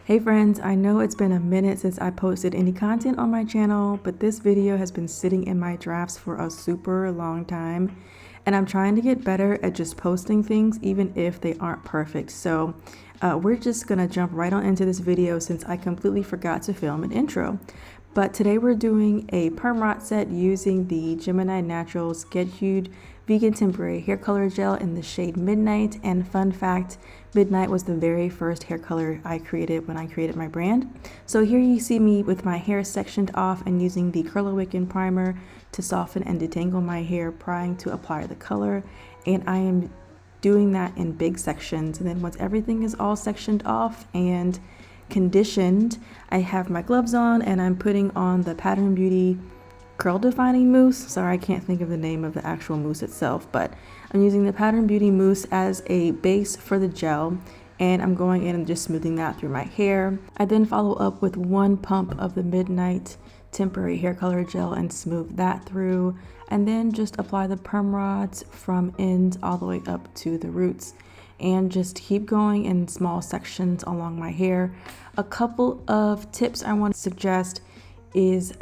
Hey friends, I know it's been a minute since I posted any content on my channel, but this video has been sitting in my drafts for a super long time, and I'm trying to get better at just posting things even if they aren't perfect. So we're just gonna jump right on into this video since I completely forgot to film an intro. But today we're doing a perm rot set using the Gemini Naturals Get Hued Vegan Temporary Hair Color Gel in the shade Midnight. And fun fact, Midnight was the very first hair color I created when I created my brand. So here you see me with my hair sectioned off and using the Curl Awaken primer to soften and detangle my hair prior to apply the color. And I am doing that in big sections. And then once everything is all sectioned off and conditioned, I have my gloves on and I'm putting on the Pattern Beauty curl defining mousse. Sorry, I can't think of the name of the actual mousse itself, but I'm using the Pattern Beauty mousse as a base for the gel, and I'm going in and just smoothing that through my hair. I then follow up with one pump of the Midnight Temporary Hair Color Gel and smooth that through, and then just apply the perm rods from ends all the way up to the roots, and just keep going in small sections along my hair. A couple of tips I want to suggest is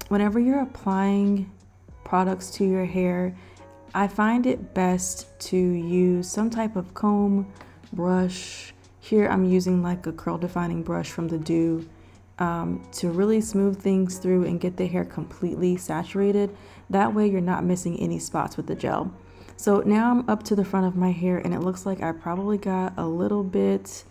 whenever you're applying products to your hair, I find it best to use some type of comb, brush. Here I'm using like a curl defining brush from the Dew to really smooth things through and get the hair completely saturated. That way you're not missing any spots with the gel. So now I'm up to the front of my hair and it looks like I probably got a little bit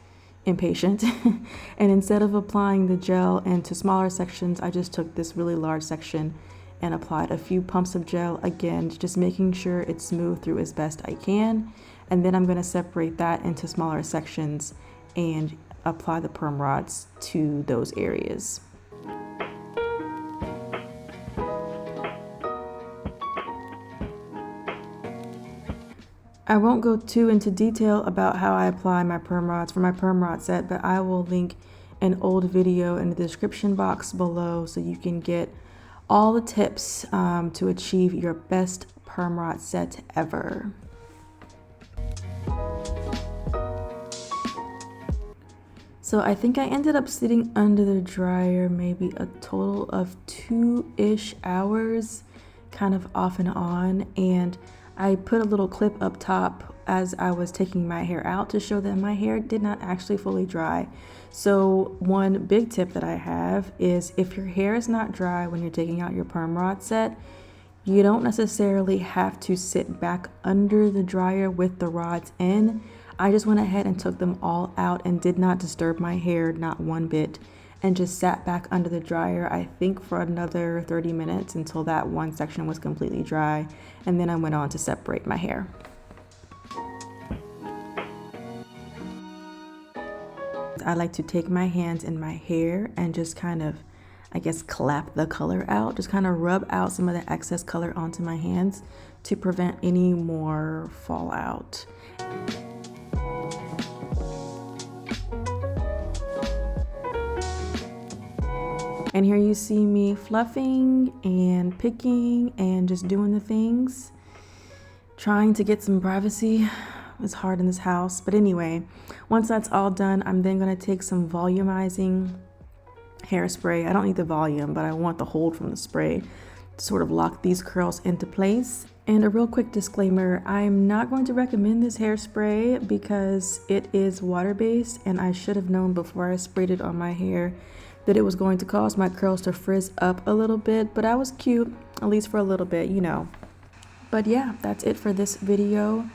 impatient and instead of applying the gel into smaller sections, I just took this really large section and applied a few pumps of gel, again just making sure it's smooth through as best I can. And then I'm going to separate that into smaller sections and apply the perm rods to those areas. I won't go too into detail about how I apply my perm rods for my perm rod set, but I will link an old video in the description box below so you can get all the tips to achieve your best perm rod set ever. So I think I ended up sitting under the dryer maybe a total of 2-ish hours, kind of off and on, and I put a little clip up top as I was taking my hair out to show that my hair did not actually fully dry. So one big tip that I have is if your hair is not dry when you're taking out your perm rod set, you don't necessarily have to sit back under the dryer with the rods in. I just went ahead and took them all out and did not disturb my hair, not one bit, and just sat back under the dryer, I think for another 30 minutes until that one section was completely dry, and then I went on to separate my hair. I like to take my hands in my hair and just kind of, I guess, clap the color out, just kind of rub out some of the excess color onto my hands to prevent any more fallout. And here you see me fluffing and picking and just doing the things, trying to get some privacy. It's hard in this house, but anyway, once that's all done, I'm then going to take some volumizing hairspray. I don't need the volume, but I want the hold from the spray to sort of lock these curls into place. And a real quick disclaimer, I'm not going to recommend this hairspray because it is water-based, and I should have known before I sprayed it on my hair that it was going to cause my curls to frizz up a little bit, but I was cute, at least for a little bit, you know. But yeah, that's it for this video.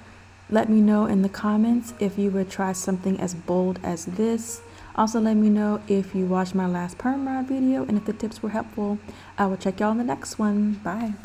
Let me know in the comments if you would try something as bold as this. Also let me know if you watched my last perm rod video and if the tips were helpful. I will check y'all in the next one. Bye.